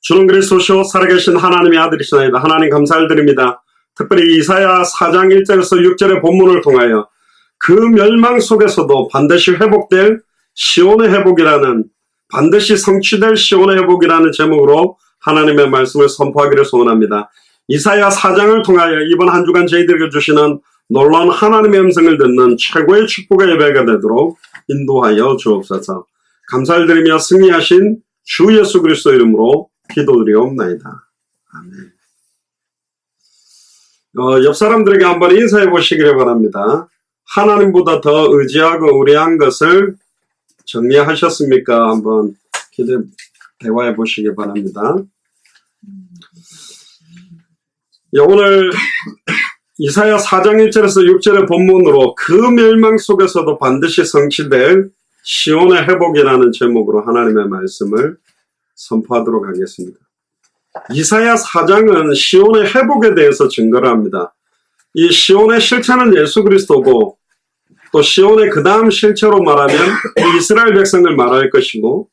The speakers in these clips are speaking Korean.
주는 그리스도시요 살아계신 하나님의 아들이시나이다. 하나님 감사를 드립니다. 특별히 이사야 4장 1절에서 6절의 본문을 통하여 그 멸망 속에서도 반드시 회복될 시온의 회복이라는, 반드시 성취될 시온의 회복이라는 제목으로 하나님의 말씀을 선포하기를 소원합니다. 이사야 4장을 통하여 이번 한 주간 저희들에게 주시는 놀라운 하나님의 음성을 듣는 최고의 축복의 예배가 되도록 인도하여 주옵소서. 감사를 드리며 승리하신 주 예수 그리스도 이름으로 기도드리옵나이다. 아멘. 옆 사람들에게 한번 인사해 보시기를 바랍니다. 하나님보다 더 의지하고 의뢰한 것을 정리하셨습니까? 한번 대화해 보시기 바랍니다. 오늘 이사야 4장 1절에서 6절의 본문으로 그 멸망 속에서도 반드시 성취될 시온의 회복이라는 제목으로 하나님의 말씀을 선포하도록 하겠습니다. 이사야 4장은 시온의 회복에 대해서 증거를 합니다. 이 시온의 실체는 예수 그리스도고, 또 시온의 그 다음 실체로 말하면 이스라엘 백성을 말할 것이고,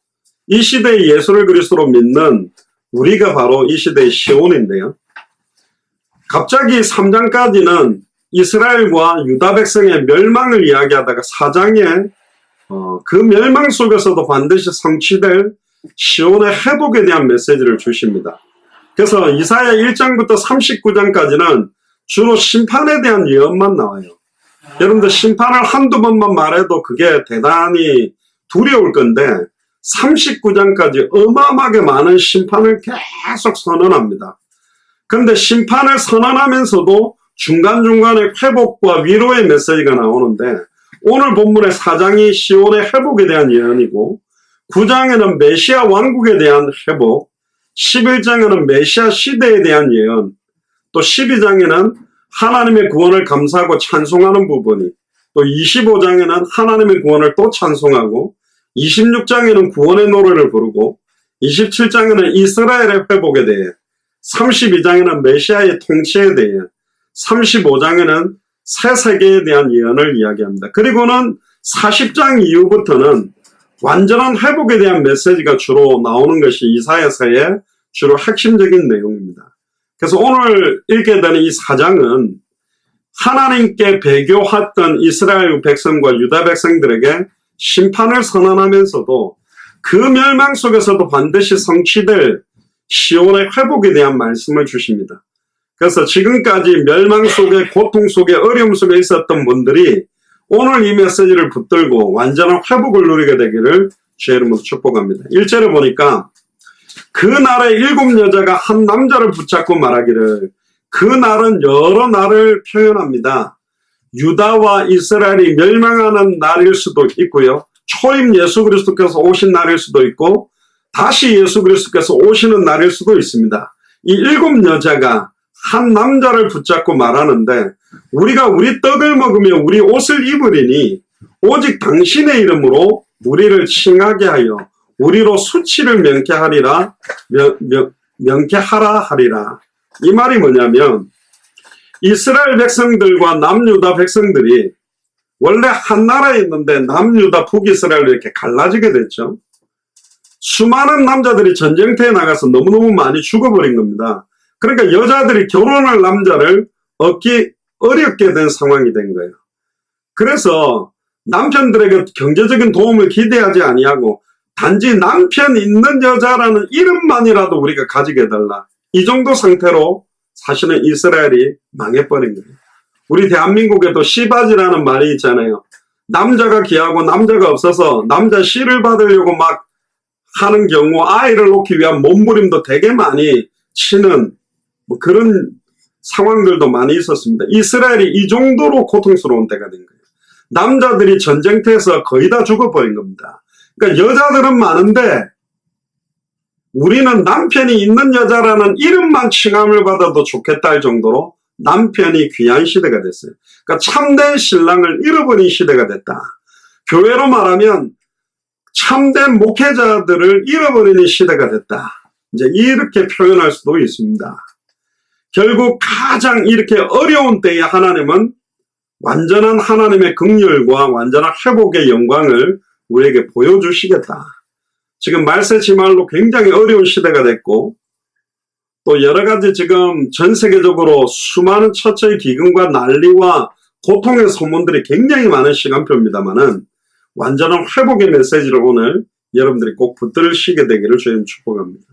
이 시대의 예수를 그리스도로 믿는 우리가 바로 이 시대의 시온인데요. 갑자기 3장까지는 이스라엘과 유다 백성의 멸망을 이야기하다가 4장에 그 멸망 속에서도 반드시 성취될 시온의 회복에 대한 메시지를 주십니다. 그래서 이사야 1장부터 39장까지는 주로 심판에 대한 예언만 나와요. 여러분들 심판을 한두 번만 말해도 그게 대단히 두려울 건데 39장까지 어마어마하게 많은 심판을 계속 선언합니다. 그런데 심판을 선언하면서도 중간중간에 회복과 위로의 메시지가 나오는데, 오늘 본문의 4장이 시온의 회복에 대한 예언이고, 9장에는 메시아 왕국에 대한 회복, 11장에는 메시아 시대에 대한 예언, 또 12장에는 하나님의 구원을 감사하고 찬송하는 부분이, 또 25장에는 하나님의 구원을 또 찬송하고, 26장에는 구원의 노래를 부르고, 27장에는 이스라엘의 회복에 대해, 32장에는 메시아의 통치에 대해, 35장에는 새 세계에 대한 예언을 이야기합니다. 그리고는 40장 이후부터는 완전한 회복에 대한 메시지가 주로 나오는 것이 이사야서의 주로 핵심적인 내용입니다. 그래서 오늘 읽게 되는 이 4장은 하나님께 배교했던 이스라엘 백성과 유다 백성들에게 심판을 선언하면서도 그 멸망 속에서도 반드시 성취될 시온의 회복에 대한 말씀을 주십니다. 그래서 지금까지 멸망 속에, 고통 속에, 어려움 속에 있었던 분들이 오늘 이 메시지를 붙들고 완전한 회복을 누리게 되기를 주의 이름으로 축복합니다. 1절에 보니까 그 날에 7 여자가 한 남자를 붙잡고 말하기를, 그 날은 여러 날을 표현합니다. 유다와 이스라엘이 멸망하는 날일 수도 있고요, 초임 예수 그리스도께서 오신 날일 수도 있고, 다시 예수 그리스도께서 오시는 날일 수도 있습니다. 이 7 여자가 한 남자를 붙잡고 말하는데, 우리가 우리 떡을 먹으며 우리 옷을 입으리니 오직 당신의 이름으로 우리를 칭하게 하여 우리로 수치를 명쾌하리라, 명쾌하라 하리라. 이 말이 뭐냐면, 이스라엘 백성들과 남유다 백성들이 원래 한 나라에 있는데 남유다 북이스라엘로 이렇게 갈라지게 됐죠. 수많은 남자들이 전쟁터에 나가서 너무너무 많이 죽어버린 겁니다. 그러니까 여자들이 결혼할 남자를 얻기 어렵게 된 상황이 된 거예요. 그래서 남편들에게 경제적인 도움을 기대하지 아니하고 단지 남편 있는 여자라는 이름만이라도 우리가 가지게 해달라, 이 정도 상태로 사실은 이스라엘이 망해버린 거예요. 우리 대한민국에도 씨바지라는 말이 있잖아요. 남자가 귀하고 남자가 없어서 남자 씨를 받으려고 막 하는 경우 아이를 놓기 위한 몸부림도 되게 많이 치는 그런 상황들도 많이 있었습니다. 이스라엘이 이 정도로 고통스러운 때가 된 거예요. 남자들이 전쟁터에서 거의 다 죽어버린 겁니다. 그러니까 여자들은 많은데 우리는 남편이 있는 여자라는 이름만 칭함을 받아도 좋겠다 할 정도로 남편이 귀한 시대가 됐어요. 그러니까 참된 신랑을 잃어버린 시대가 됐다. 교회로 말하면 참된 목회자들을 잃어버리는 시대가 됐다. 이제 이렇게 표현할 수도 있습니다. 결국 가장 이렇게 어려운 때에 하나님은 완전한 하나님의 긍휼과 완전한 회복의 영광을 우리에게 보여주시겠다. 지금 말세지말로 굉장히 어려운 시대가 됐고 또 여러 가지 지금 전 세계적으로 수많은 처처의 기근과 난리와 고통의 소문들이 굉장히 많은 시간표입니다만은 완전한 회복의 메시지를 오늘 여러분들이 꼭 붙들으시게 되기를 주님 축복합니다.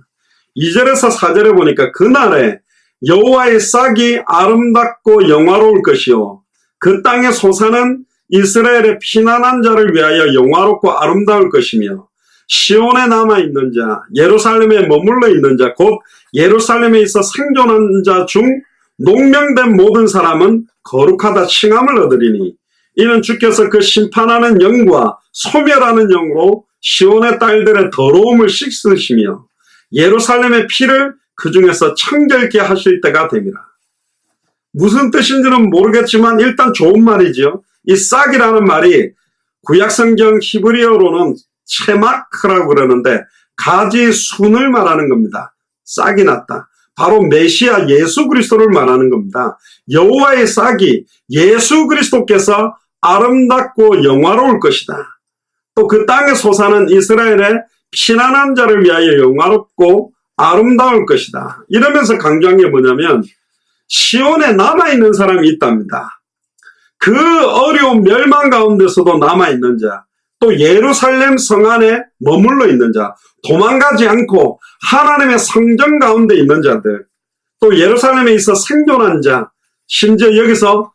2절에서 4절에 보니까 그날에 여호와의 싹이 아름답고 영화로울 것이요 그 땅의 소사는 이스라엘의 피난한 자를 위하여 영화롭고 아름다울 것이며 시온에 남아있는 자 예루살렘에 머물러 있는 자 곧 예루살렘에 있어 생존한 자 중 농명된 모든 사람은 거룩하다 칭함을 얻으리니 이는 주께서 그 심판하는 영과 소멸하는 영으로 시온의 딸들의 더러움을 씻으시며 예루살렘의 피를 그 중에서 청결케 하실 때가 됨이라. 무슨 뜻인지는 모르겠지만 일단 좋은 말이죠. 이 싹이라는 말이 구약성경 히브리어로는 체마크라고 그러는데 가지 순을 말하는 겁니다. 싹이 났다. 바로 메시아 예수 그리스도를 말하는 겁니다. 여호와의 싹이 예수 그리스도께서 아름답고 영화로울 것이다. 또 그 땅의 소사는 이스라엘의 피난한 자를 위하여 영화롭고 아름다울 것이다. 이러면서 강조한 게 뭐냐면 시온에 남아있는 사람이 있답니다. 그 어려운 멸망 가운데서도 남아있는 자, 또 예루살렘 성 안에 머물러 있는 자, 도망가지 않고 하나님의 성전 가운데 있는 자들, 또 예루살렘에 있어 생존한 자, 심지어 여기서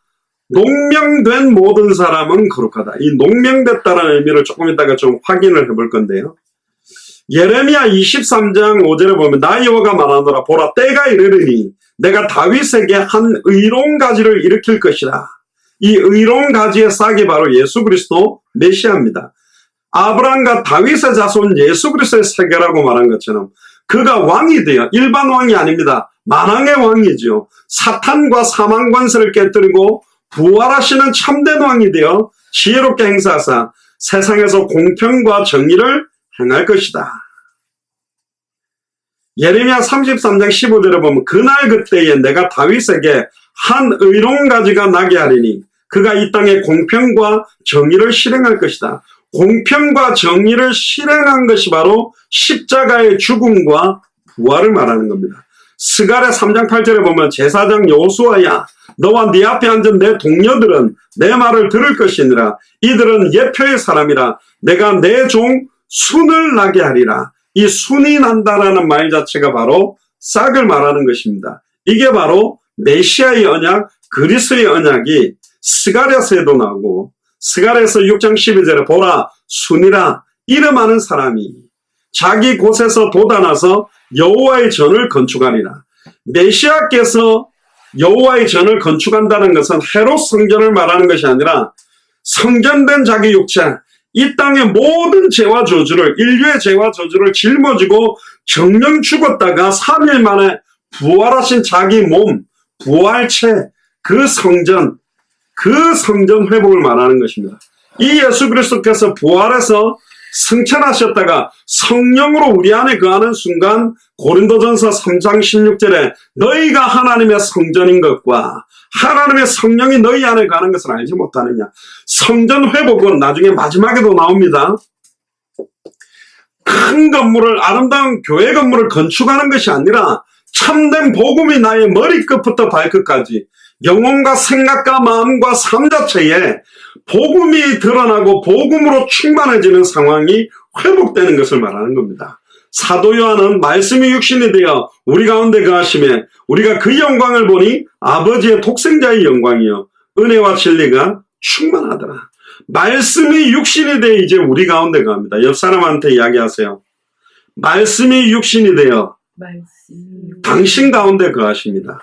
농명된 모든 사람은 거룩하다. 이 농명됐다라는 의미를 조금 이따가 좀 확인을 해볼 건데요. 예레미야 23장 5절에 보면 나 여호와가 말하노라 보라 때가 이르리니 내가 다윗에게 한 의로운 가지를 일으킬 것이라. 이 의로운 가지의 싹이 바로 예수 그리스도 메시아입니다. 아브라함과 다윗의 자손 예수 그리스도의 세계라고 말한 것처럼 그가 왕이 되어 일반 왕이 아닙니다. 만왕의 왕이죠. 사탄과 사망 권세를 깨뜨리고 부활하시는 참된 왕이 되어 지혜롭게 행사하사 세상에서 공평과 정의를 행할 것이다. 예레미야 33장 15절에 보면 그날 그때에 내가 다윗에게 한 의로운 가지가 나게 하리니 그가 이 땅에 공평과 정의를 실행할 것이다. 공평과 정의를 실행한 것이 바로 십자가의 죽음과 부활을 말하는 겁니다. 스가랴 3장 8절에 보면 제사장 여호수아야 너와 네 앞에 앉은 내 동료들은 내 말을 들을 것이니라. 이들은 예표의 사람이라. 내가 내 종 순을 나게 하리라. 이 순이 난다라는 말 자체가 바로 싹을 말하는 것입니다. 이게 바로 메시아의 언약, 그리스도의 언약이 스가랴서에도 나오고 스가랴서 6장 12절에 보라 순이라 이름하는 사람이 자기 곳에서 돋아나서 여호와의 전을 건축하리라. 메시아께서 여호와의 전을 건축한다는 것은 헤롯 성전을 말하는 것이 아니라 성전된 자기 육체, 이 땅의 모든 죄와 저주를, 인류의 죄와 저주를 짊어지고 정령 죽었다가 3일 만에 부활하신 자기 몸, 부활체, 그 성전 회복을 말하는 것입니다. 이 예수 그리스도께서 부활해서 승천하셨다가 성령으로 우리 안에 거하는 순간 고린도전서 3장 16절에 너희가 하나님의 성전인 것과 하나님의 성령이 너희 안에 거하는 것을 알지 못하느냐. 성전 회복은 나중에 마지막에도 나옵니다. 큰 건물을, 아름다운 교회 건물을 건축하는 것이 아니라 참된 복음이 나의 머리끝부터 발끝까지 영혼과 생각과 마음과 삶 자체에 복음이 드러나고 복음으로 충만해지는 상황이 회복되는 것을 말하는 겁니다. 사도 요한은 말씀이 육신이 되어 우리 가운데 거하심에 우리가 그 영광을 보니 아버지의 독생자의 영광이요 은혜와 진리가 충만하더라. 말씀이 육신이 되어 이제 우리 가운데 거합니다. 옆 사람한테 이야기하세요. 말씀이 육신이 되어 당신 가운데 거하십니다.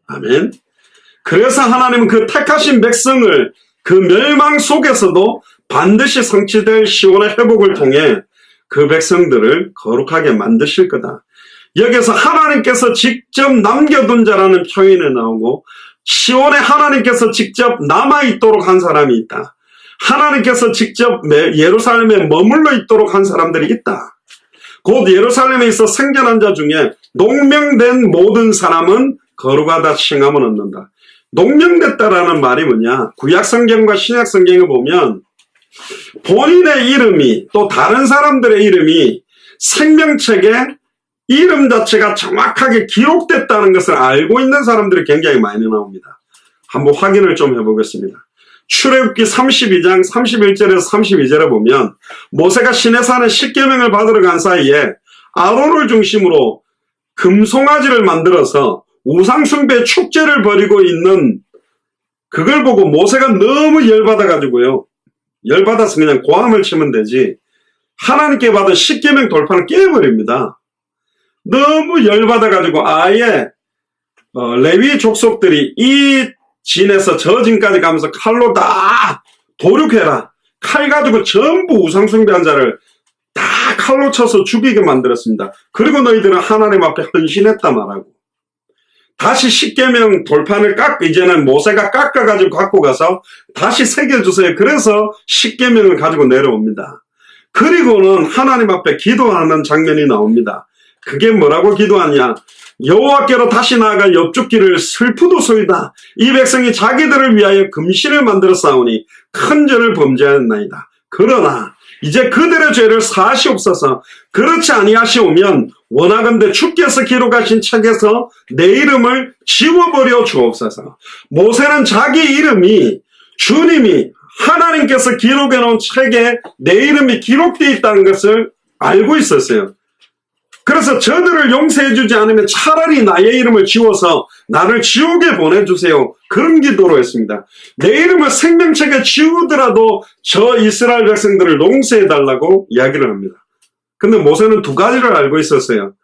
아멘. 그래서 하나님은 그 택하신 백성을 그 멸망 속에서도 반드시 성취될 시온의 회복을 통해 그 백성들을 거룩하게 만드실 거다. 여기서 하나님께서 직접 남겨둔 자라는 표현이 나오고 시온에 하나님께서 직접 남아있도록 한 사람이 있다. 하나님께서 직접 예루살렘에 머물러 있도록 한 사람들이 있다. 곧 예루살렘에 있어 생존한 자 중에 농명된 모든 사람은 거룩하다 칭함을 얻는다. 농명됐다라는 말이 뭐냐? 구약성경과 신약성경을 보면 본인의 이름이 또 다른 사람들의 이름이 생명책에 이름 자체가 정확하게 기록됐다는 것을 알고 있는 사람들이 굉장히 많이 나옵니다. 한번 확인을 좀 해보겠습니다. 출애굽기 32장 31절에서 32절에 보면 모세가 시내산에 십계명을 받으러 간 사이에 아론을 중심으로 금송아지를 만들어서 우상숭배 축제를 벌이고 있는 그걸 보고 모세가 너무 열받아가지고요. 열받아서 그냥 고함을 치면 되지 하나님께 받은 십계명 돌파를 깨버립니다. 너무 열받아가지고 아예 레위 족속들이 이 진에서 저 진까지 가면서 칼로 다 도륙해라. 칼 가지고 전부 우상숭배한 자를 다 칼로 쳐서 죽이게 만들었습니다. 그리고 너희들은 하나님 앞에 헌신했다 말하고 다시 십계명 돌판을 이제는 모세가 깎아가지고 갖고 가서 다시 새겨주세요. 그래서 십계명을 가지고 내려옵니다. 그리고는 하나님 앞에 기도하는 장면이 나옵니다. 그게 뭐라고 기도하냐? 여호와께로 다시 나아가 엽죽기를 슬프도소이다. 이 백성이 자기들을 위하여 금신을 만들어 싸우니 큰 죄를 범죄하였나이다. 그러나 이제 그들의 죄를 사하시옵소서. 그렇지 아니하시오면 원하건대 주께서 기록하신 책에서 내 이름을 지워버려 주옵소서. 모세는 자기 이름이 주님이 하나님께서 기록해 놓은 책에 내 이름이 기록되어 있다는 것을 알고 있었어요. 그래서 저들을 용서해 주지 않으면 차라리 나의 이름을 지워서 나를 지옥에 보내주세요. 그런 기도로 했습니다. 내 이름을 생명책에 지우더라도 저 이스라엘 백성들을 용서해 달라고 이야기를 합니다. 근데 모세는 두 가지를 알고 있었어요.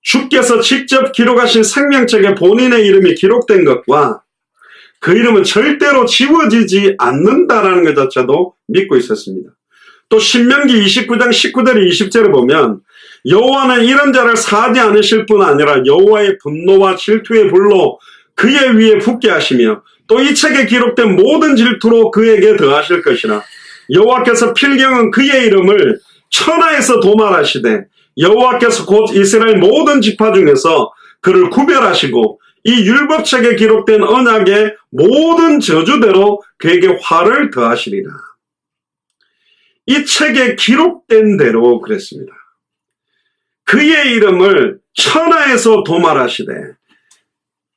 주께서 직접 기록하신 생명책에 본인의 이름이 기록된 것과 그 이름은 절대로 지워지지 않는다라는 것 자체도 믿고 있었습니다. 또 신명기 29장 19절 20절을 보면 여호와는 이런 자를 사하지 않으실 뿐 아니라 여호와의 분노와 질투의 불로 그의 위에 붓게 하시며 또 이 책에 기록된 모든 질투로 그에게 더하실 것이라. 여호와께서 필경은 그의 이름을 천하에서 도말하시되 여호와께서 곧 이스라엘 모든 지파 중에서 그를 구별하시고 이 율법책에 기록된 언약의 모든 저주대로 그에게 화를 더하시리라. 이 책에 기록된 대로 그랬습니다. 그의 이름을 천하에서 도말하시되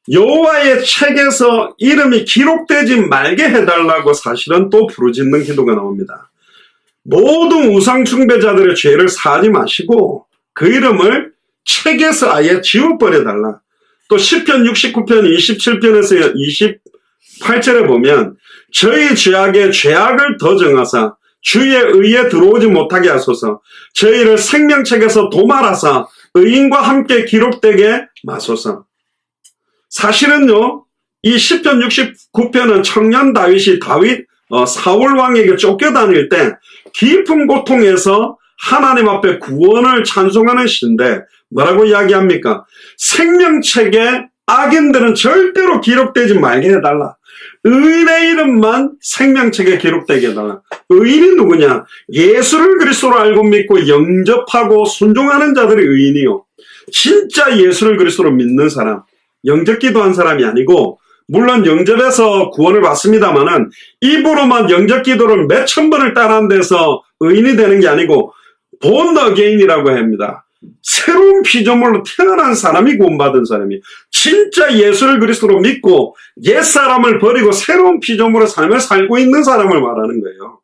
여호와의 책에서 이름이 기록되지 말게 해달라고 사실은 또 부르짖는 기도가 나옵니다. 모든 우상 숭배자들의 죄를 사하지 마시고 그 이름을 책에서 아예 지워버려달라. 또 시편 69편 27편에서 28절에 보면 저희 죄악에 죄악을 더 정하사 주의 의에 들어오지 못하게 하소서. 저희를 생명책에서 도말하사 의인과 함께 기록되게 마소서. 사실은요, 이 시편 69편은 청년 다윗이 사울 왕에게 쫓겨다닐 때 깊은 고통에서 하나님 앞에 구원을 찬송하는 시인데 뭐라고 이야기합니까? 생명책에 악인들은 절대로 기록되지 말게 해달라. 의인의 이름만 생명책에 기록되게 해달라. 의인이 누구냐? 예수를 그리스도로 알고 믿고 영접하고 순종하는 자들이 의인이요. 진짜 예수를 그리스도로 믿는 사람, 영접기도한 사람이 아니고 물론 영접해서 구원을 받습니다만은 입으로만 영접기도를 몇천 번을 따라한 데서 의인이 되는 게 아니고 born again이라고 합니다. 새로운 피조물로 태어난 사람이 구원받은 사람이 진짜 예수를 그리스도로 믿고 옛사람을 버리고 새로운 피조물의 삶을 살고 있는 사람을 말하는 거예요.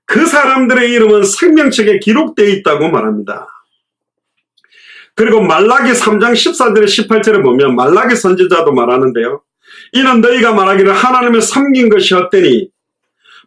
그 사람들의 이름은 생명책에 기록되어 있다고 말합니다. 그리고 말라기 3장 14절에 18절에 보면 말라기 선지자도 말하는데요. 이는 너희가 말하기를 하나님을 섬긴 것이 헛되니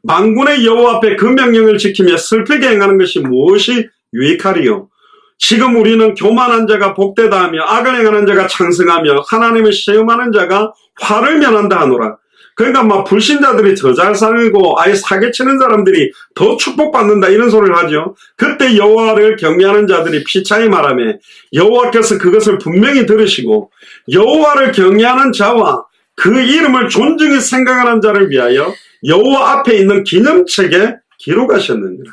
만군의 여호와 앞에 그 명령을 지키며 슬프게 행하는 것이 무엇이 유익하리요. 지금 우리는 교만한 자가 복되다 하며 악을 행하는 자가 창성하며 하나님을 시험하는 자가 화를 면한다 하노라. 그러니까 막 불신자들이 더 잘 살고 아예 사기치는 사람들이 더 축복받는다 이런 소리를 하죠. 그때 여호와를 경외하는 자들이 피차이 말하며 여호와께서 그것을 분명히 들으시고 여호와를 경외하는 자와 그 이름을 존중히 생각하는 자를 위하여 여호와 앞에 있는 기념책에 기록하셨느니라.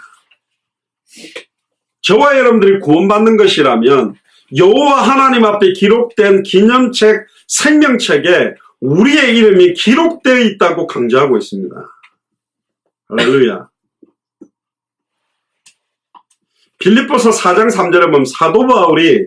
저와 여러분들이 구원받는 것이라면 여호와 하나님 앞에 기록된 기념책, 생명책에 우리의 이름이 기록되어 있다고 강조하고 있습니다. 할렐루야. 빌립보서 4장 3절에 보면 사도 바울이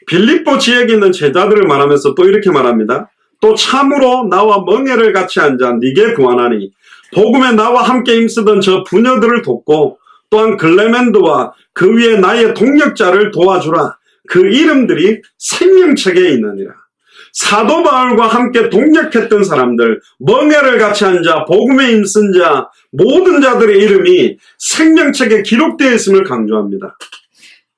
빌립보 지역에 있는 제자들을 말하면서 또 이렇게 말합니다. 또 참으로 나와 멍에를 같이 앉아 네게 구하나니 복음에 나와 함께 힘쓰던 저 부녀들을 돕고 또한 글레멘드와 그 위에 나의 동력자를 도와주라. 그 이름들이 생명책에 있느니라. 사도 바울과 함께 동력했던 사람들, 멍에를 같이 앉아 복음에 힘쓴 자, 모든 자들의 이름이 생명책에 기록되어 있음을 강조합니다.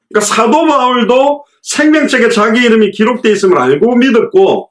그러니까 사도 바울도 생명책에 자기 이름이 기록되어 있음을 알고 믿었고,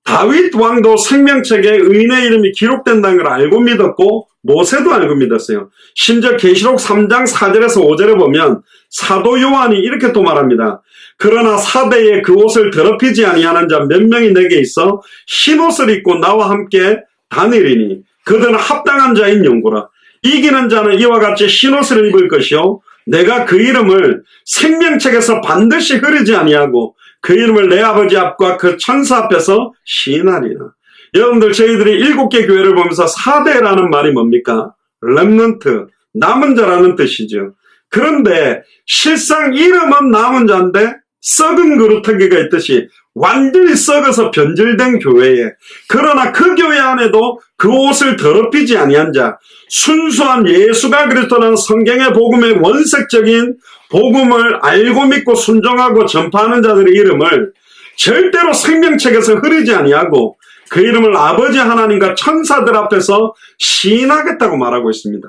다윗 왕도 생명책에 의인의 이름이 기록된다는 걸 알고 믿었고, 모세도 알고 믿었어요. 심지어 계시록 3장 4절에서 5절에 보면 사도 요한이 이렇게 또 말합니다. 그러나 사대에 그 옷을 더럽히지 아니하는 자 몇 명이 내게 있어 흰 옷을 입고 나와 함께 다니리니 그들은 합당한 자인 연고라. 이기는 자는 이와 같이 흰 옷을 입을 것이요 내가 그 이름을 생명책에서 반드시 흐르지 아니하고 그 이름을 내 아버지 앞과 그 천사 앞에서 시인하리라. 여러분들, 저희들이 7개 교회를 보면서 사대라는 말이 뭡니까? 렘넌트, 남은 자라는 뜻이죠. 그런데 실상 이름은 남은 자인데 썩은 그루터기가 있듯이 완전히 썩어서 변질된 교회에, 그러나 그 교회 안에도 그 옷을 더럽히지 아니한 자, 순수한 예수가 그리스도라는 성경의 복음의 원색적인 복음을 알고 믿고 순종하고 전파하는 자들의 이름을 절대로 생명책에서 흐르지 아니하고 그 이름을 아버지 하나님과 천사들 앞에서 시인하겠다고 말하고 있습니다.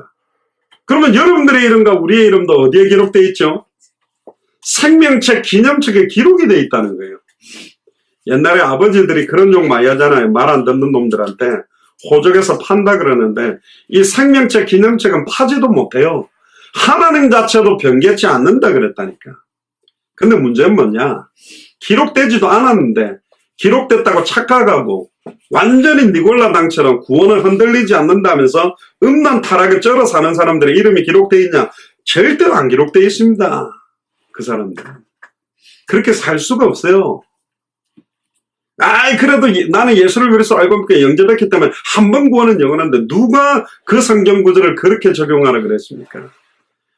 그러면 여러분들의 이름과 우리의 이름도 어디에 기록되어 있죠? 생명책 기념책에 기록이 되어 있다는 거예요. 옛날에 아버지들이 그런 욕 많이 하잖아요. 말 안 듣는 놈들한테 호적에서 판다 그러는데, 이 생명책 기념책은 파지도 못해요. 하나님 자체도 변개치 않는다 그랬다니까. 근데 문제는 뭐냐? 기록되지도 않았는데 기록됐다고 착각하고 완전히 니골라 당처럼 구원을 흔들리지 않는다면서 음란 타락에 쩔어 사는 사람들의 이름이 기록되어 있냐? 절대로 안 기록되어 있습니다. 그 사람들은. 그렇게 살 수가 없어요. 그래도 나는 예수를 그리스도로 알고 믿고 영접했기 때문에 한 번 구원은 영원한데 누가 그 성경 구절을 그렇게 적용하라 그랬습니까?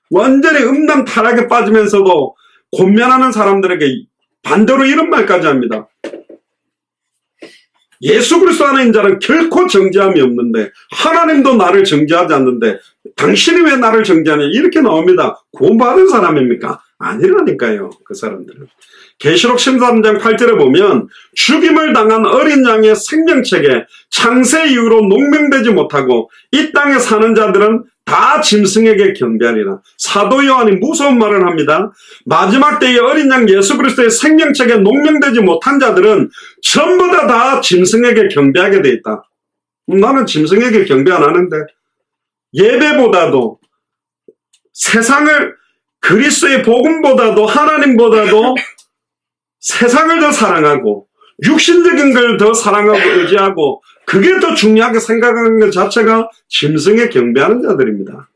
완전히 음란 타락에 빠지면서도 권면하는 사람들에게 반대로 이런 말까지 합니다. 예수 그리스도 안에 있는 자는 결코 정죄함이 없는데 하나님도 나를 정죄하지 않는데 당신이 왜 나를 정죄하냐, 이렇게 나옵니다. 구원받은 사람입니까? 아니라니까요. 그 사람들은. 계시록 13장 8절에 보면 죽임을 당한 어린 양의 생명책에 창세 이후로 농명되지 못하고 이 땅에 사는 자들은 다 짐승에게 경배하리라. 사도 요한이 무서운 말을 합니다. 마지막 때의 어린 양 예수 그리스도의 생명책에 농명되지 못한 자들은 전부 다 짐승에게 경배하게 돼 있다. 나는 짐승에게 경배 안 하는데, 예배보다도 세상을, 그리스도의 복음보다도 하나님보다도 세상을 더 사랑하고 육신적인 걸 더 사랑하고 의지하고 그게 더 중요하게 생각하는 것 자체가 짐승에 경배하는 자들입니다.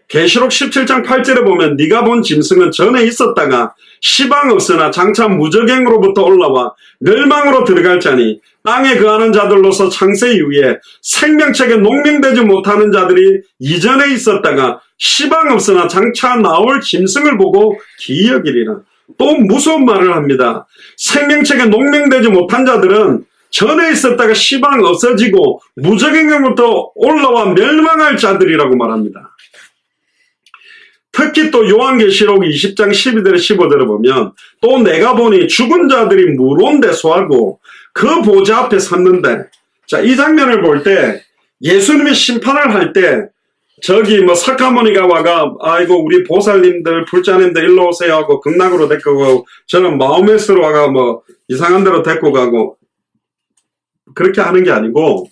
계시록 17장 8절에 보면 네가 본 짐승은 전에 있었다가 시방 없으나 장차 무적행으로부터 올라와 멸망으로 들어갈 자니 땅에 거하는 자들로서 창세 이후에 생명책에 농명되지 못하는 자들이 이전에 있었다가 시방 없으나 장차 나올 짐승을 보고 기여기리라. 또 무서운 말을 합니다. 생명책에 농명되지 못한 자들은 전에 있었다가 시방 없어지고 무적행으로부터 올라와 멸망할 자들이라고 말합니다. 특히 또 요한계시록 20장 12절에 15절에 보면 또 내가 보니 죽은 자들이 무론대소하고 그 보좌 앞에 섰는데, 자, 이 장면을 볼 때 예수님이 심판을 할 때 저기 석가모니가 와가 아이고 우리 보살님들 불자님들 일로 오세요 하고 극락으로 데리고 가고 저는 마호메스로 와가 이상한 데로 데리고 가고 그렇게 하는 게 아니고,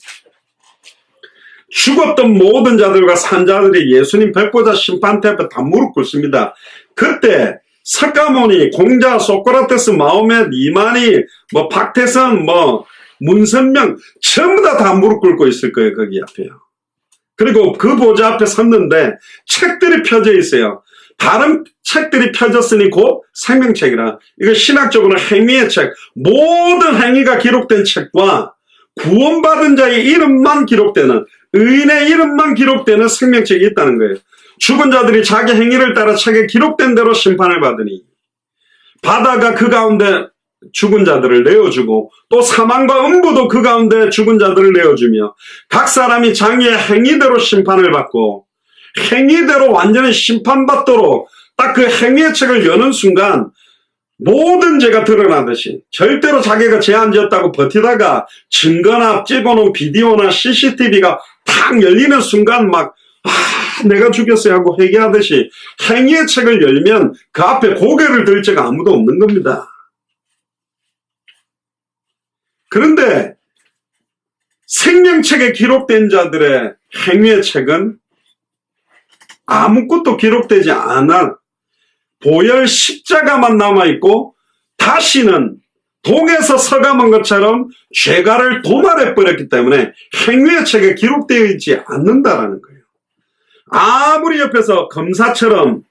죽었던 모든 자들과 산 자들이 예수님 뵙고자 심판대 앞에 다 무릎 꿇습니다. 그때 석가모니, 공자, 소크라테스, 마호멧, 이만희, 박태선, 문선명 전부 다 무릎 꿇고 있을 거예요. 거기 앞에요. 그리고 그 보좌 앞에 섰는데 책들이 펴져 있어요. 다른 책들이 펴졌으니 곧 생명책이라. 이거 신학적으로 행위의 책, 모든 행위가 기록된 책과 구원받은 자의 이름만 기록되는, 의인의 이름만 기록되는 생명책이 있다는 거예요. 죽은 자들이 자기 행위를 따라 책에 기록된 대로 심판을 받으니 바다가 그 가운데 죽은 자들을 내어주고 또 사망과 음부도 그 가운데 죽은 자들을 내어주며 각 사람이 자기의 행위대로 심판을 받고 행위대로 완전히 심판받도록 딱 그 행위의 책을 여는 순간 모든 죄가 드러나듯이 절대로 자기가 죄 안 지었다고 버티다가 증거나 찍어놓은 비디오나 CCTV가 탁 열리는 순간 막 내가 죽였어야 하고 회개하듯이 행위의 책을 열면 그 앞에 고개를 들 자가 아무도 없는 겁니다. 그런데 생명책에 기록된 자들의 행위의 책은 아무것도 기록되지 않아 보혈 십자가만 남아있고 다시는 독에서 서감한 것처럼 죄가를 도말해버렸기 때문에 행위의 책에 기록되어 있지 않는다라는 거예요. 아무리 옆에서 검사처럼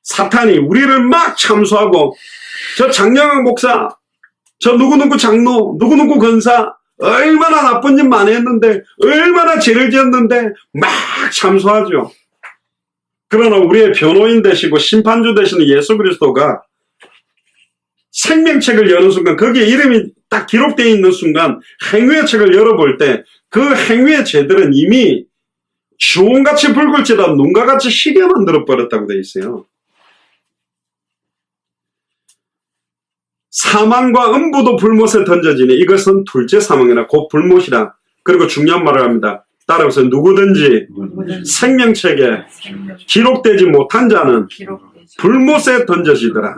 사탄이 우리를 막 참수하고 저 장영학 목사, 저 누구누구 장로, 누구누구 권사 얼마나 나쁜 짓 많이 했는데 얼마나 죄를 지었는데 막 참수하죠. 그러나 우리의 변호인 되시고 심판주 되시는 예수 그리스도가 생명책을 여는 순간 거기에 이름이 딱 기록되어 있는 순간 행위의 책을 열어볼 때 그 행위의 죄들은 이미 주홍같이 붉을지라도 눈과 같이 희게 만들어 버렸다고 되어 있어요. 사망과 음부도 불못에 던져지니 이것은 둘째 사망이라 곧 불못이라. 그리고 중요한 말을 합니다. 따라서 누구든지 생명책에 기록되지 못한 자는 불못에 던져지더라.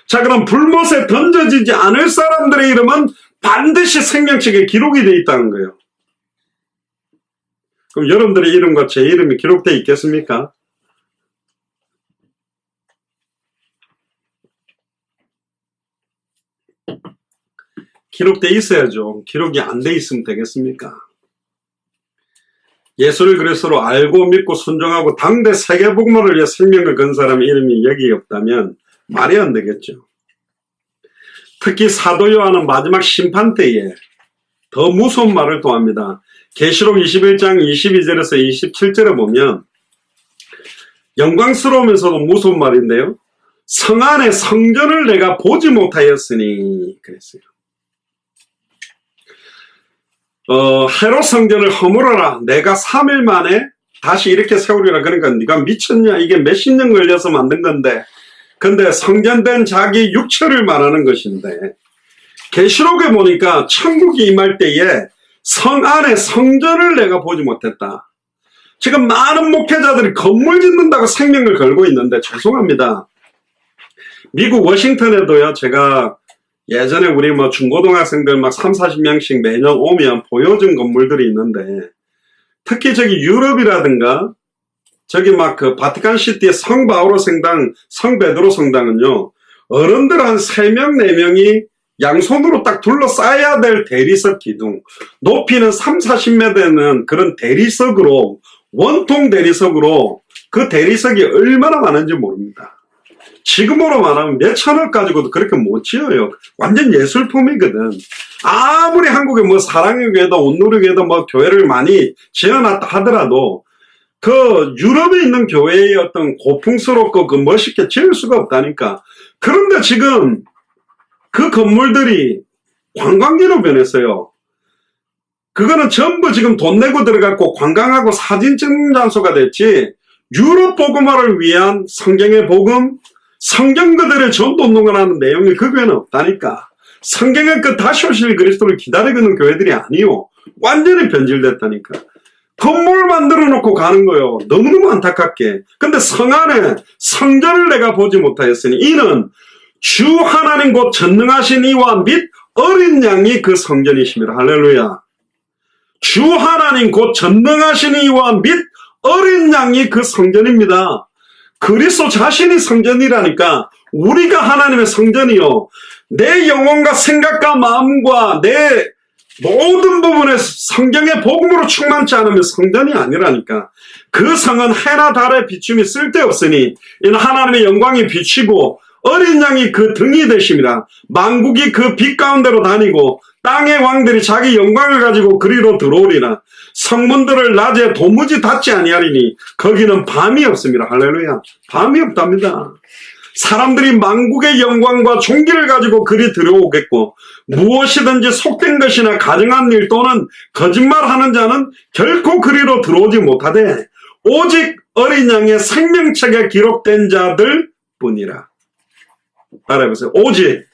자, 그럼 불못에 던져지지 않을 사람들의 이름은 반드시 생명책에 기록이 되어 있다는 거예요. 그럼 여러분들의 이름과 제 이름이 기록되어 있겠습니까? 기록되어 있어야죠. 기록이 안 돼 있으면 되겠습니까? 예수를 그리스도로 알고 믿고 순종하고 당대 세계복음을 위해 생명을 건 사람의 이름이 여기 없다면 말이 안 되겠죠. 특히 사도 요한은 마지막 심판 때에 더 무서운 말을 또 합니다. 계시록 21장 22절에서 27절에 보면 영광스러우면서도 무서운 말인데요. 성 안에 성전을 내가 보지 못하였으니 그랬어요. 헤롯 성전을 허물어라. 내가 3일 만에 다시 이렇게 세우리라. 그러니까 네가 미쳤냐? 이게 몇십 년 걸려서 만든 건데. 근데 성전된 자기 육체를 말하는 것인데 계시록에 보니까 천국이 임할 때에 성 안에 성전을 내가 보지 못했다. 지금 많은 목회자들이 건물 짓는다고 생명을 걸고 있는데 죄송합니다. 미국 워싱턴에도요. 제가 예전에 우리 뭐 중고등학생들 막 30-40명씩 매년 오면 보여준 건물들이 있는데 특히 저기 유럽이라든가 저기 막 그 바티칸 시티의 성 바오로 성당, 성 베드로 성당은요. 어른들 한 3명, 4명이 양손으로 딱 둘러싸야 될 대리석 기둥, 높이는 30-40m 되는 그런 대리석으로, 원통 대리석으로 그 대리석이 얼마나 많은지 모릅니다. 지금으로 말하면 몇천억 가지고도 그렇게 못 지어요. 완전 예술품이거든. 아무리 한국에 뭐 사랑의 교회도 온누리 교회도 뭐 교회를 많이 지어놨다 하더라도 그 유럽에 있는 교회의 어떤 고풍스럽고 그 멋있게 지을 수가 없다니까. 그런데 지금 그 건물들이 관광지로 변했어요. 그거는 전부 지금 돈 내고 들어갔고 관광하고 사진 찍는 장소가 됐지 유럽 복음화를 위한 성경의 복음, 성경 그대로 전도운동을 하는 내용이 그 교회는 없다니까. 성경의 그 다시 오실 그리스도를 기다리고 있는 교회들이 아니요. 완전히 변질됐다니까. 건물 만들어 놓고 가는 거요. 너무너무 안타깝게. 근데 성 안에 성전을 내가 보지 못하였으니 이는 주 하나님 곧 전능하신 이와 및 어린 양이 그 성전이심이라. 할렐루야. 주 하나님 곧 전능하신 이와 및 어린 양이 그 성전입니다. 그리스도 자신이 성전이라니까. 우리가 하나님의 성전이요. 내 영혼과 생각과 마음과 내 모든 부분에 성경의 복음으로 충만치 않으면 성전이 아니라니까. 그 성은 해나 달의 비춤이 쓸데없으니 이는 하나님의 영광이 비치고 어린 양이 그 등이 되심이라. 만국이 그 빛 가운데로 다니고 땅의 왕들이 자기 영광을 가지고 그리로 들어오리라. 성문들을 낮에 도무지 닫지 아니하리니 거기는 밤이 없습니다. 할렐루야. 밤이 없답니다. 사람들이 만국의 영광과 존귀를 가지고 그리 들어오겠고 무엇이든지 속된 것이나 가증한 일 또는 거짓말하는 자는 결코 그리로 들어오지 못하되 오직 어린 양의 생명책에 기록된 자들 뿐이라. 따라해보세요. 오직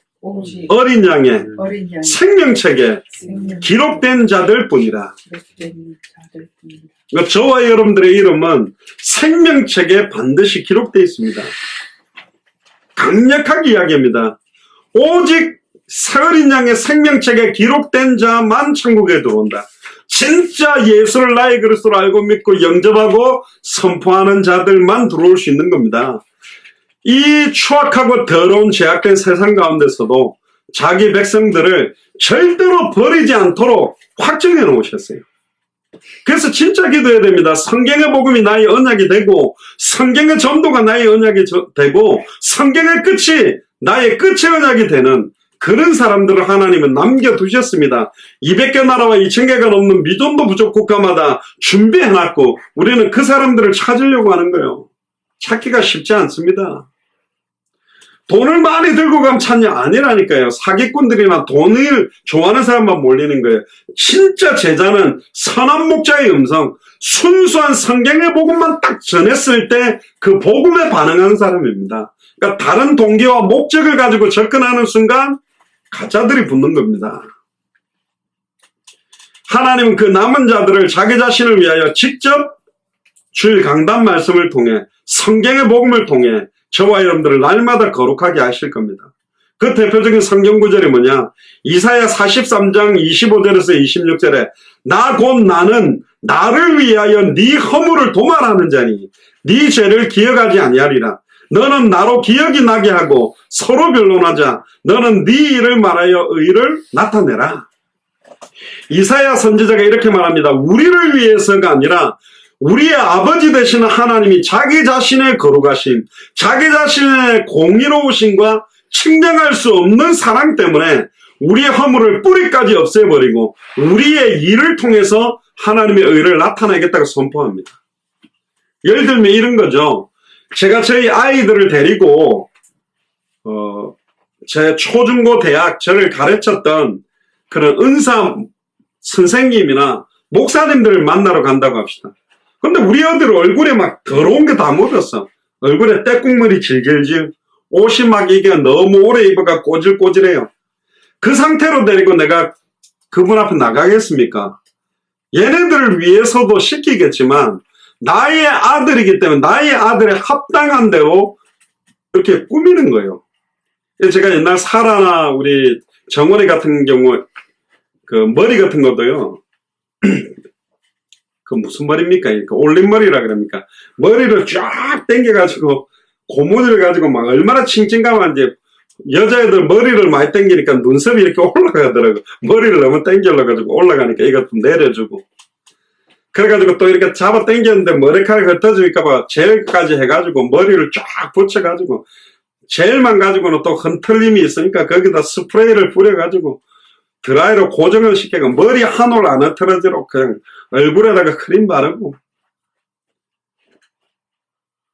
어린 양의 생명책에 기록된 자들 뿐이라. 그러니까 저와 여러분들의 이름은 생명책에 반드시 기록되어 있습니다. 강력하게 이야기합니다. 오직 어린 양의 생명책에 기록된 자만 천국에 들어온다. 진짜 예수를 나의 그리스도로 알고 믿고 영접하고 선포하는 자들만 들어올 수 있는 겁니다. 이 추악하고 더러운 죄악된 세상 가운데서도 자기 백성들을 절대로 버리지 않도록 확정해 놓으셨어요. 그래서 진짜 기도해야 됩니다. 성경의 복음이 나의 언약이 되고 성경의 전도가 나의 언약이 되고 성경의 끝이 나의 끝의 언약이 되는 그런 사람들을 하나님은 남겨두셨습니다. 200개 나라와 2000개가 넘는 미존도 부족 국가마다 준비해놨고 우리는 그 사람들을 찾으려고 하는 거예요. 찾기가 쉽지 않습니다. 돈을 많이 들고 가면 찾냐? 아니라니까요. 사기꾼들이나 돈을 좋아하는 사람만 몰리는 거예요. 진짜 제자는 선한 목자의 음성, 순수한 성경의 복음만 딱 전했을 때 그 복음에 반응하는 사람입니다. 그러니까 다른 동기와 목적을 가지고 접근하는 순간 가짜들이 붙는 겁니다. 하나님은 그 남은 자들을 자기 자신을 위하여 직접 주일 강단 말씀을 통해 성경의 복음을 통해 저와 여러분들을 날마다 거룩하게 하실 겁니다. 그 대표적인 성경 구절이 뭐냐? 이사야 43장 25절에서 26절에 나 곧 나는 나를 위하여 네 허물을 도말하는 자니 네 죄를 기억하지 아니하리라. 너는 나로 기억이 나게 하고 서로 변론하자. 너는 네 일을 말하여 의를 나타내라. 이사야 선지자가 이렇게 말합니다. 우리를 위해서가 아니라 우리의 아버지 되시는 하나님이 자기 자신의 거룩하심, 자기 자신의 공의로우심과 측량할 수 없는 사랑 때문에 우리의 허물을 뿌리까지 없애버리고 우리의 일을 통해서 하나님의 의를 나타내겠다고 선포합니다. 예를 들면 이런 거죠. 제가 저희 아이들을 데리고 제 초중고 대학 저를 가르쳤던 그런 은사 선생님이나 목사님들을 만나러 간다고 합시다. 근데 우리 아들 얼굴에 막 더러운 게 다 묻었어. 얼굴에 떼국물이 질질질. 옷이 막 이게 너무 오래 입어가 꼬질꼬질해요. 그 상태로 데리고 내가 그분 앞에 나가겠습니까? 얘네들을 위해서도 시키겠지만 나의 아들이기 때문에 나의 아들에 합당한 대로 이렇게 꾸미는 거예요. 제가 옛날 사라나 우리 정원이 같은 경우 그 머리 같은 것도요. 그 무슨 머리입니까? 그 올림머리라 그럽니까? 머리를 쫙 당겨가지고 고무줄 가지고 막 얼마나 칭칭감한지 여자애들 머리를 많이 당기니까 눈썹이 이렇게 올라가더라고. 머리를 너무 당겨가지고 올라가니까 이것 좀 내려주고. 그래가지고 또 이렇게 잡아 당겼는데 머리카락이 흩어지니까 젤까지 해가지고 머리를 쫙 붙여가지고 젤만 가지고는 또 흔들림이 있으니까 거기다 스프레이를 뿌려가지고 드라이로 고정을 시켜가 머리 한 올 안 흐트러지도록 그냥 얼굴에다가 크림 바르고.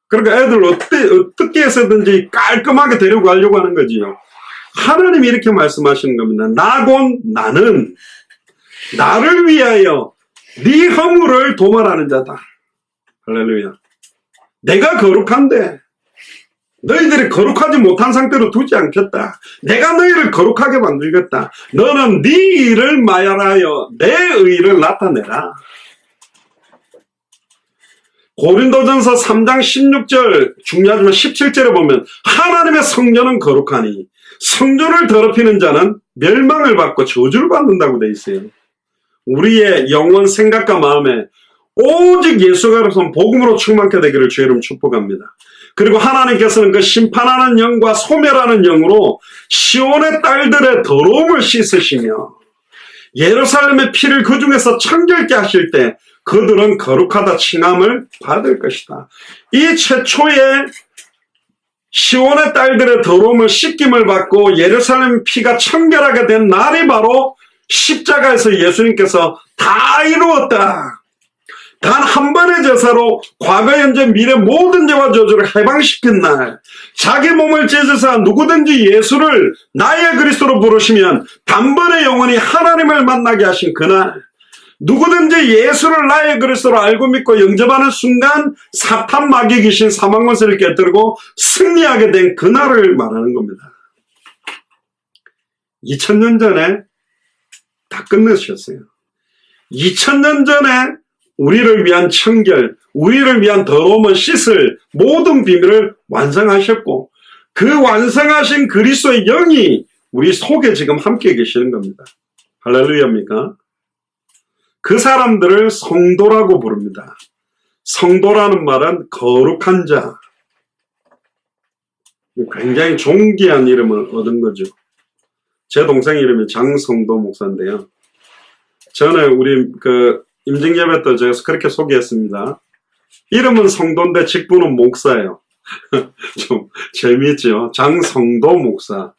그러니까 애들 어떻게 해서든지 깔끔하게 데리고 가려고 하는 거지요. 하나님이 이렇게 말씀하시는 겁니다. 나 곧 나는 나를 위하여 네 허물을 도말하는 자다. 할렐루야. 내가 거룩한데 너희들이 거룩하지 못한 상태로 두지 않겠다. 내가 너희를 거룩하게 만들겠다. 너는 네 일을 말하여 내 의를 나타내라. 고린도전서 3장 16절 중요하지만 17절에 보면 하나님의 성전은 거룩하니 성전을 더럽히는 자는 멸망을 받고 저주를 받는다고 돼 있어요. 우리의 영혼 생각과 마음에 오직 예수가 그리스도 복음으로 충만케 되기를 주의 이름 축복합니다. 그리고 하나님께서는 그 심판하는 영과 소멸하는 영으로 시온의 딸들의 더러움을 씻으시며 예루살렘의 피를 그 중에서 청결케 하실 때 그들은 거룩하다 칭함을 받을 것이다. 이 최초의 시온의 딸들의 더러움을 씻김을 받고 예루살렘 피가 청결하게 된 날이 바로 십자가에서 예수님께서 다 이루었다. 단 한 번의 제사로 과거, 현재, 미래 모든 죄와 저주를 해방시킨 날, 자기 몸을 찢으사 누구든지 예수를 나의 그리스도로 부르시면 단번에 영원히 하나님을 만나게 하신 그날, 누구든지 예수를 나의 그리스도로 알고 믿고 영접하는 순간 사탄, 마귀, 귀신, 사망, 권세를 깨뜨리고 승리하게 된 그날을 말하는 겁니다. 2000년 전에 다 끝내셨어요. 2000년 전에 우리를 위한 청결, 우리를 위한 더러움을 씻을 모든 비밀을 완성하셨고, 그 완성하신 그리스도의 영이 우리 속에 지금 함께 계시는 겁니다. 할렐루야입니까? 그 사람들을 성도라고 부릅니다. 성도라는 말은 거룩한 자. 굉장히 존귀한 이름을 얻은 거죠. 제 동생 이름이 장성도 목사인데요. 저는 우리 임직예배 때 제가 그렇게 소개했습니다. 이름은 성도인데 직분은 목사예요. 좀 재미있죠. 장성도 목사.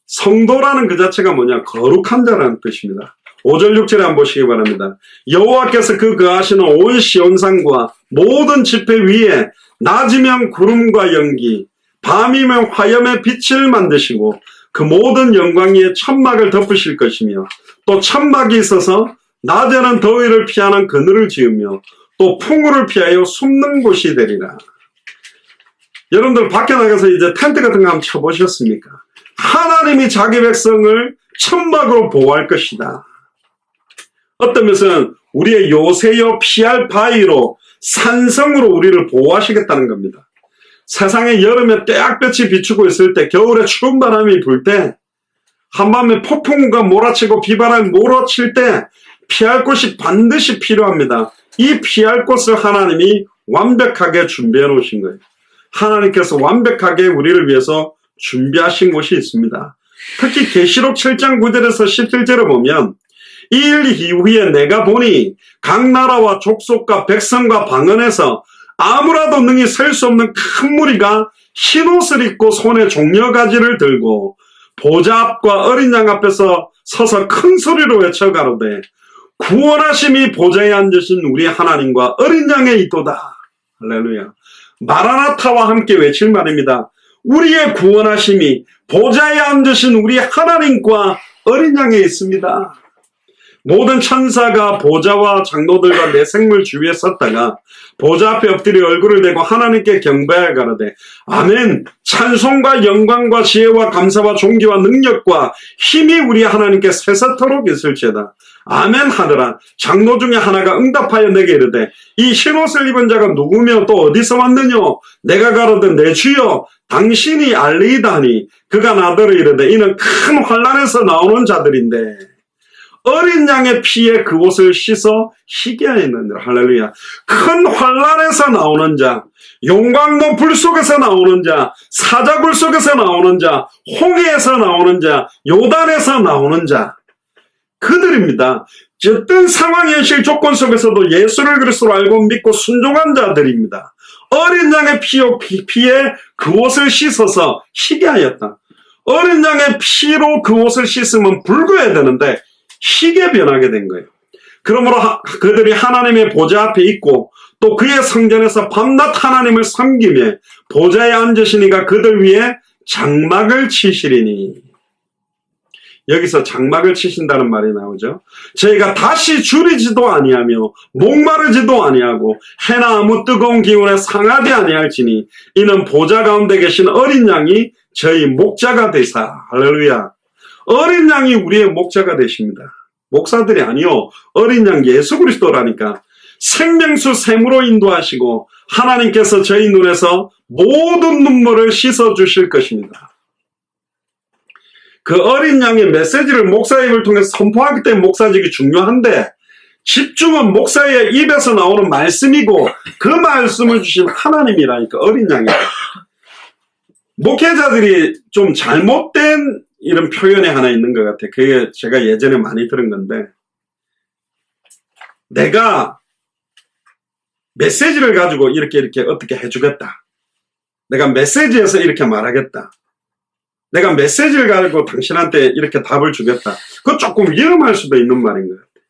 성도라는 그 자체가 뭐냐? 거룩한 자라는 뜻입니다. 5절 6절에 한번 보시기 바랍니다. 여호와께서 그 거하시는 온 시온산과 모든 지폐 위에 낮이면 구름과 연기, 밤이면 화염의 빛을 만드시고 그 모든 영광 위에 천막을 덮으실 것이며, 또 천막이 있어서 낮에는 더위를 피하는 그늘을 지으며 또 풍우를 피하여 숨는 곳이 되리라. 여러분들 밖에 나가서 이제 텐트 같은 거 한번 쳐보셨습니까? 하나님이 자기 백성을 천막으로 보호할 것이다. 어떤 면은 우리의 요새여 피할 바위로 산성으로 우리를 보호하시겠다는 겁니다. 세상에 여름에 떼약볕이 비추고 있을 때, 겨울에 추운 바람이 불 때, 한밤에 폭풍우가 몰아치고 비바람이 몰아칠 때 피할 곳이 반드시 필요합니다. 이 피할 곳을 하나님이 완벽하게 준비해 놓으신 거예요. 하나님께서 완벽하게 우리를 위해서 준비하신 곳이 있습니다. 특히 계시록 7장 9절에서 17절을 보면, 이 일 이후에 내가 보니 각 나라와 족속과 백성과 방언에서 아무라도 능히 셀 수 없는 큰 무리가 흰옷을 입고 손에 종려가지를 들고 보좌 앞과 어린 양 앞에서 서서 큰 소리로 외쳐 가로되 구원하심이 보좌에 앉으신 우리 하나님과 어린 양에 있도다. 할렐루야. 마라나타와 함께 외칠 말입니다. 우리의 구원하심이 보좌에 앉으신 우리 하나님과 어린 양에 있습니다. 모든 천사가 보좌와 장로들과 내 생물 주위에 섰다가 보좌 앞에 엎드려 얼굴을 대고 하나님께 경배하여 가로되 아멘. 찬송과 영광과 지혜와 감사와 존귀와 능력과 힘이 우리 하나님께 세세토록 있을지어다. 아멘 하더라. 장로 중에 하나가 응답하여 내게 이르되 이 흰옷을 입은 자가 누구며 또 어디서 왔느냐? 내가 가로되 내 주여 당신이 알리이다 하니 그가 나더러 이르되 이는 큰 환난에서 나오는 자들인데 어린 양의 피에 그 옷을 씻어 희게 하였느니라. 할렐루야. 큰 환난에서 나오는 자, 용광로 불 속에서 나오는 자, 사자굴 속에서 나오는 자, 홍해에서 나오는 자, 요단에서 나오는 자, 그들입니다. 어떤 상황, 현실, 조건 속에서도 예수를 그리스도로 알고 믿고 순종한 자들입니다. 어린 양의 피에 그 옷을 씻어서 희게 하였다. 어린 양의 피로 그 옷을 씻으면 붉어야 되는데 희게 변하게 된 거예요. 그러므로 그들이 하나님의 보좌 앞에 있고 또 그의 성전에서 밤낮 하나님을 섬기며 보좌에 앉으시니가 그들 위에 장막을 치시리니. 여기서 장막을 치신다는 말이 나오죠. 저희가 다시 줄이지도 아니하며 목마르지도 아니하고 해나 아무 뜨거운 기운에 상하지 아니할지니 이는 보좌 가운데 계신 어린 양이 저희 목자가 되사. 할렐루야. 어린 양이 우리의 목자가 되십니다. 목사들이 아니요. 어린 양 예수 그리스도라니까. 생명수 샘으로 인도하시고 하나님께서 저희 눈에서 모든 눈물을 씻어주실 것입니다. 그 어린 양의 메시지를 목사의 입을 통해서 선포하기 때문에 목사직이 중요한데 집중은 목사의 입에서 나오는 말씀이고 그 말씀을 주신 하나님이라니까 어린 양이에요. 목회자들이 좀 잘못된 이런 표현이 하나 있는 것 같아요. 그게 제가 예전에 많이 들은 건데 내가 메시지를 가지고 이렇게 어떻게 해주겠다. 내가 메시지에서 이렇게 말하겠다. 내가 메시지를 가지고 당신한테 이렇게 답을 주겠다. 그거 조금 위험할 수도 있는 말인 것 같아요.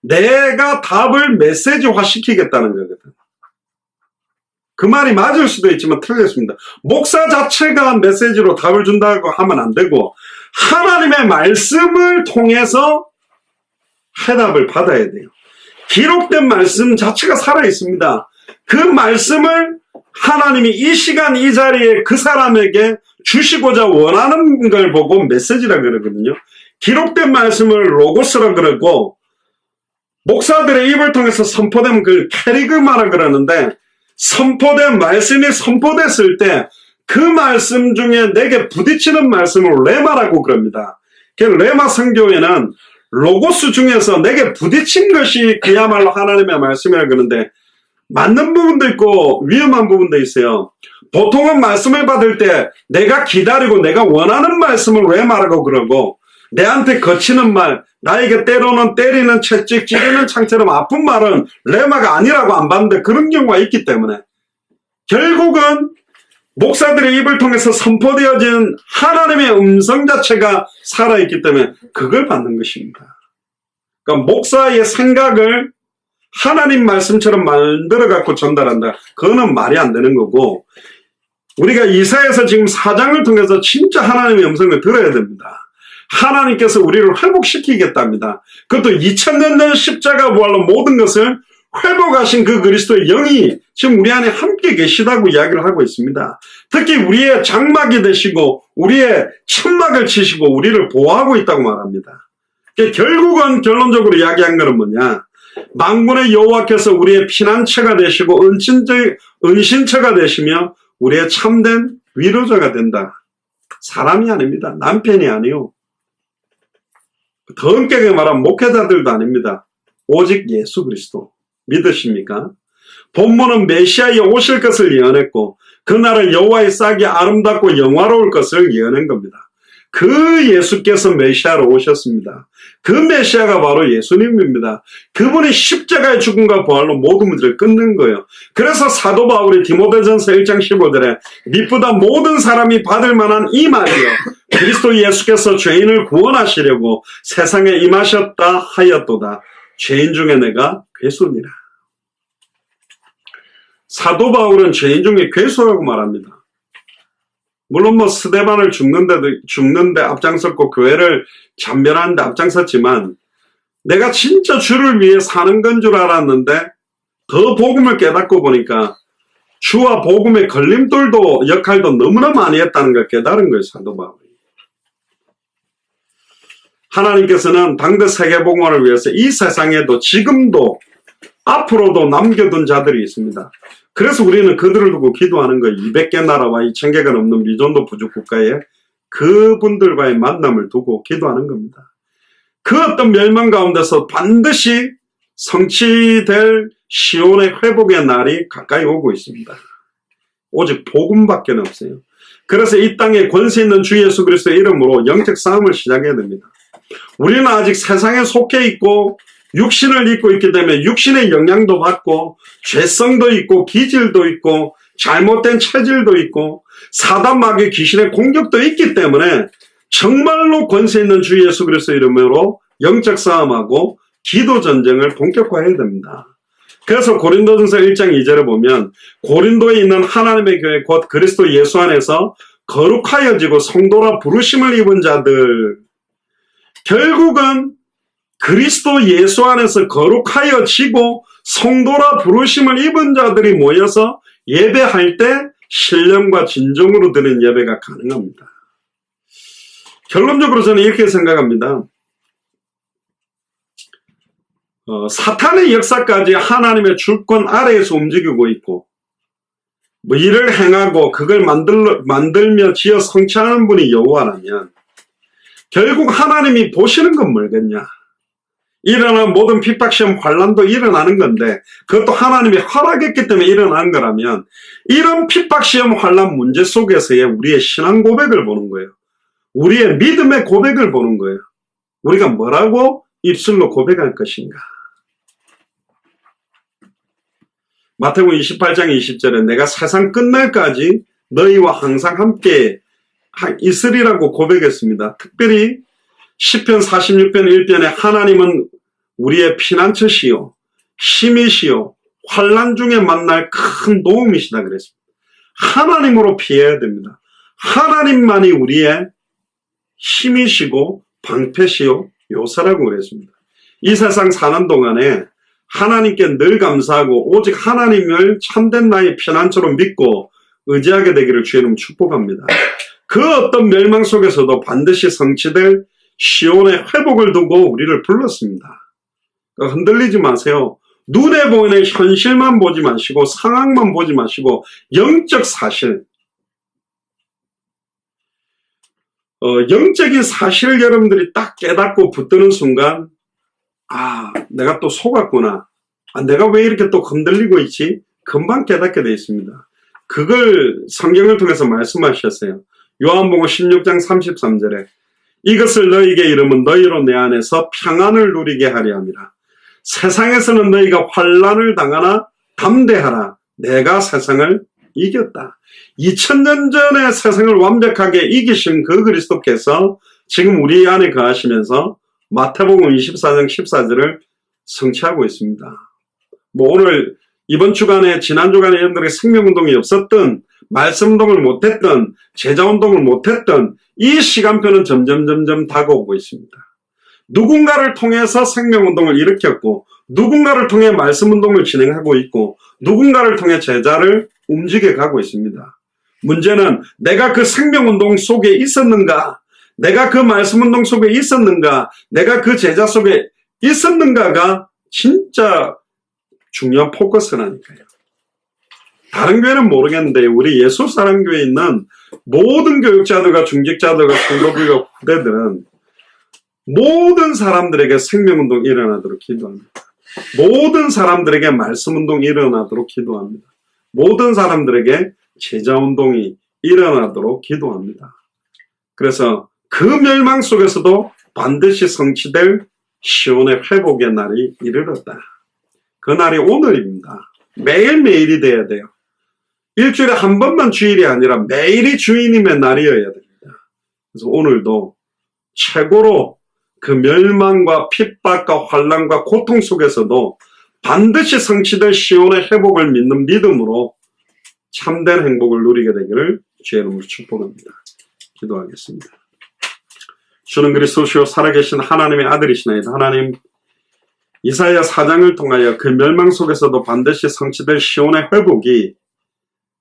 내가 답을 메시지화 시키겠다는 거거든. 그 말이 맞을 수도 있지만 틀렸습니다. 목사 자체가 메시지로 답을 준다고 하면 안 되고 하나님의 말씀을 통해서 해답을 받아야 돼요. 기록된 말씀 자체가 살아있습니다. 그 말씀을 하나님이 이 시간 이 자리에 그 사람에게 주시고자 원하는 걸 보고 메시지라 그러거든요. 기록된 말씀을 로고스라 그러고 목사들의 입을 통해서 선포되면 그걸 캐리그마라 그러는데 선포된 말씀이 선포됐을 때 그 말씀 중에 내게 부딪히는 말씀을 레마라고 그럽니다. 레마 성경에는 로고스 중에서 내게 부딪힌 것이 그야말로 하나님의 말씀이라 그러는데 맞는 부분도 있고 위험한 부분도 있어요. 보통은 말씀을 받을 때 내가 기다리고 내가 원하는 말씀을 레마라고 그러고 내한테 거치는 말, 나에게 때로는 때리는 채찍, 찌르는 창처럼 아픈 말은 레마가 아니라고 안 봤는데 그런 경우가 있기 때문에 결국은 목사들의 입을 통해서 선포되어진 하나님의 음성 자체가 살아있기 때문에 그걸 받는 것입니다. 그러니까 목사의 생각을 하나님 말씀처럼 만들어갖고 전달한다. 그거는 말이 안 되는 거고 우리가 이사야서 지금 4장을 통해서 진짜 하나님의 음성을 들어야 됩니다. 하나님께서 우리를 회복시키겠답니다. 그것도 2000년 전 십자가 부활로 모든 것을 회복하신 그 그리스도의 영이 지금 우리 안에 함께 계시다고 이야기를 하고 있습니다. 특히 우리의 장막이 되시고 우리의 천막을 치시고 우리를 보호하고 있다고 말합니다. 결국은 결론적으로 이야기한 것은 뭐냐? 만군의 여호와께서 우리의 피난처가 되시고 은신처가 되시며 우리의 참된 위로자가 된다. 사람이 아닙니다. 남편이 아니요. 더 엄격하게 말하면 목회자들도 아닙니다. 오직 예수 그리스도. 믿으십니까? 본문은 메시아에 오실 것을 예언했고 그날은 여호와의 싹이 아름답고 영화로울 것을 예언한 겁니다. 그 예수께서 메시아로 오셨습니다. 그 메시아가 바로 예수님입니다. 그분이 십자가의 죽음과 부활로 모든 문제를 끊는 거예요. 그래서 사도 바울이 디모데전서 1장 15절에 미쁘다 모든 사람이 받을 만한 이 말이요 그리스도 예수께서 죄인을 구원하시려고 세상에 임하셨다 하였도다. 죄인 중에 내가 괴수니라. 사도 바울은 죄인 중에 괴수라고 말합니다. 물론 스데반을 죽는데 앞장섰고 교회를 잔멸하는데 앞장섰지만 내가 진짜 주를 위해 사는 건 줄 알았는데 더 복음을 깨닫고 보니까 주와 복음의 걸림돌도 역할도 너무나 많이 했다는 걸 깨달은 거예요. 사도 바울이. 하나님께서는 당대 세계복음화를 위해서 이 세상에도 지금도 앞으로도 남겨둔 자들이 있습니다. 그래서 우리는 그들을 두고 기도하는 거예요. 200개 나라와 2000개가 넘는 미존도 부족 국가에 그분들과의 만남을 두고 기도하는 겁니다. 그 어떤 멸망 가운데서 반드시 성취될 시온의 회복의 날이 가까이 오고 있습니다. 오직 복음밖에 없어요. 그래서 이 땅에 권세 있는 주 예수 그리스도의 이름으로 영적 싸움을 시작해야 됩니다. 우리는 아직 세상에 속해 있고 육신을 입고 있기 때문에 육신의 영향도 받고 죄성도 있고 기질도 있고 잘못된 체질도 있고 사단 마귀 귀신의 공격도 있기 때문에 정말로 권세 있는 주 예수 그리스도의 이름으로 영적 싸움하고 기도 전쟁을 본격화해야 됩니다. 그래서 고린도전서 1장 2절에 보면 고린도에 있는 하나님의 교회 곧 그리스도 예수 안에서 거룩하여지고 성도라 부르심을 입은 자들 결국은 그리스도 예수 안에서 거룩하여지고 성도라 부르심을 입은 자들이 모여서 예배할 때 신령과 진정으로 드리는 예배가 가능합니다. 결론적으로 저는 이렇게 생각합니다. 사탄의 역사까지 하나님의 주권 아래에서 움직이고 있고 일을 행하고 그걸 만들며 지어 성취하는 분이 여호와라면 결국 하나님이 보시는 건 뭐겠냐? 일어나는 모든 핍박시험 환난도 일어나는 건데 그것도 하나님이 허락했기 때문에 일어나는 거라면 이런 핍박시험 환난 문제 속에서의 우리의 신앙 고백을 보는 거예요. 우리의 믿음의 고백을 보는 거예요. 우리가 뭐라고 입술로 고백할 것인가? 마태복음 28장 20절에 내가 세상 끝날까지 너희와 항상 함께 있으리라고 고백했습니다. 특별히 시편 46편 1편에 하나님은 우리의 피난처시요 힘이시요 환난 중에 만날 큰 도움이시다 그랬습니다. 하나님으로 피해야 됩니다. 하나님만이 우리의 힘이시고 방패시요 요새라고 그랬습니다. 이 세상 사는 동안에 하나님께 늘 감사하고 오직 하나님을 참된 나의 피난처로 믿고 의지하게 되기를 주의 이름으로 축복합니다. 그 어떤 멸망 속에서도 반드시 성취될 시온의 회복을 두고 우리를 불렀습니다. 흔들리지 마세요. 눈에 보이는 현실만 보지 마시고 상황만 보지 마시고 영적 사실, 영적인 사실을 여러분들이 딱 깨닫고 붙드는 순간 내가 또 속았구나. 내가 왜 이렇게 또 흔들리고 있지? 금방 깨닫게 되어 있습니다. 그걸 성경을 통해서 말씀하셨어요. 요한복음 16장 33절에 이것을 너희에게 이르면 너희로 내 안에서 평안을 누리게 하려 함이라. 세상에서는 너희가 환난을 당하나 담대하라. 내가 세상을 이겼다. 2000년 전에 세상을 완벽하게 이기신 그 그리스도께서 지금 우리 안에 거하시면서 마태복음 24장 14절을 성취하고 있습니다. 오늘 이번 주간에 지난 주간에 여러분들에게 생명운동이 없었던 말씀운동을 못했던 제자운동을 못했던 이 시간표는 점점 다가오고 있습니다. 누군가를 통해서 생명운동을 일으켰고 누군가를 통해 말씀운동을 진행하고 있고 누군가를 통해 제자를 움직여 가고 있습니다. 문제는 내가 그 생명운동 속에 있었는가, 내가 그 말씀운동 속에 있었는가, 내가 그 제자 속에 있었는가가 진짜 중요한 포커스라니까요. 다른 교회는 모르겠는데 우리 예수사랑교회에 있는 모든 교육자들과 중직자들과 성도들과 후대들은 모든 사람들에게 생명운동 일어나도록 기도합니다. 모든 사람들에게 말씀운동이 일어나도록 기도합니다. 모든 사람들에게 제자운동이 일어나도록 기도합니다. 그래서 그 멸망 속에서도 반드시 성취될 시온의 회복의 날이 이르렀다. 그 날이 오늘입니다. 매일매일이 돼야 돼요. 일주일에 한 번만 주일이 아니라 매일이 주인님의 날이어야 됩니다. 그래서 오늘도 최고로 그 멸망과 핍박과 환난과 고통 속에서도 반드시 성취될 시온의 회복을 믿는 믿음으로 참된 행복을 누리게 되기를 주의 이름으로 축복합니다. 기도하겠습니다. 주는 그리스도시요 살아계신 하나님의 아들이시나이다. 하나님, 이사야 4장을 통하여 그 멸망 속에서도 반드시 성취될 시온의 회복이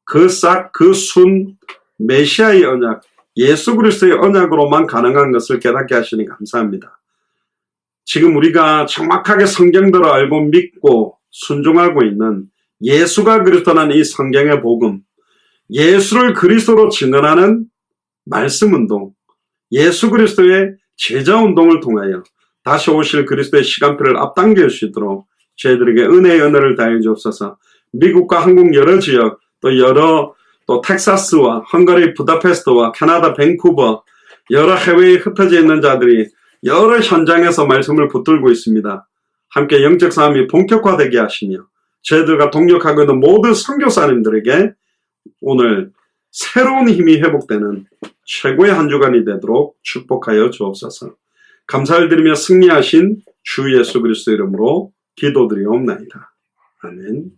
그 순 메시아의 언약, 예수 그리스도의 언약으로만 가능한 것을 깨닫게 하시니 감사합니다. 지금 우리가 정확하게 성경대로 알고 믿고 순종하고 있는 예수가 그리스도라는 이 성경의 복음, 예수를 그리스도로 증언하는 말씀운동, 예수 그리스도의 제자운동을 통하여 다시 오실 그리스도의 시간표를 앞당길 수 있도록 저희들에게 은혜의 은혜를 다해 주옵소서. 미국과 한국 여러 지역, 또 텍사스와 헝가리 부다페스트와 캐나다 밴쿠버, 여러 해외에 흩어져 있는 자들이 여러 현장에서 말씀을 붙들고 있습니다. 함께 영적 싸움이 본격화되게 하시며 저희들과 동역하고 있는 모든 선교사님들에게 오늘 새로운 힘이 회복되는 최고의 한 주간이 되도록 축복하여 주옵소서. 감사를 드리며 승리하신 주 예수 그리스도 이름으로 기도드리옵나이다. 아멘.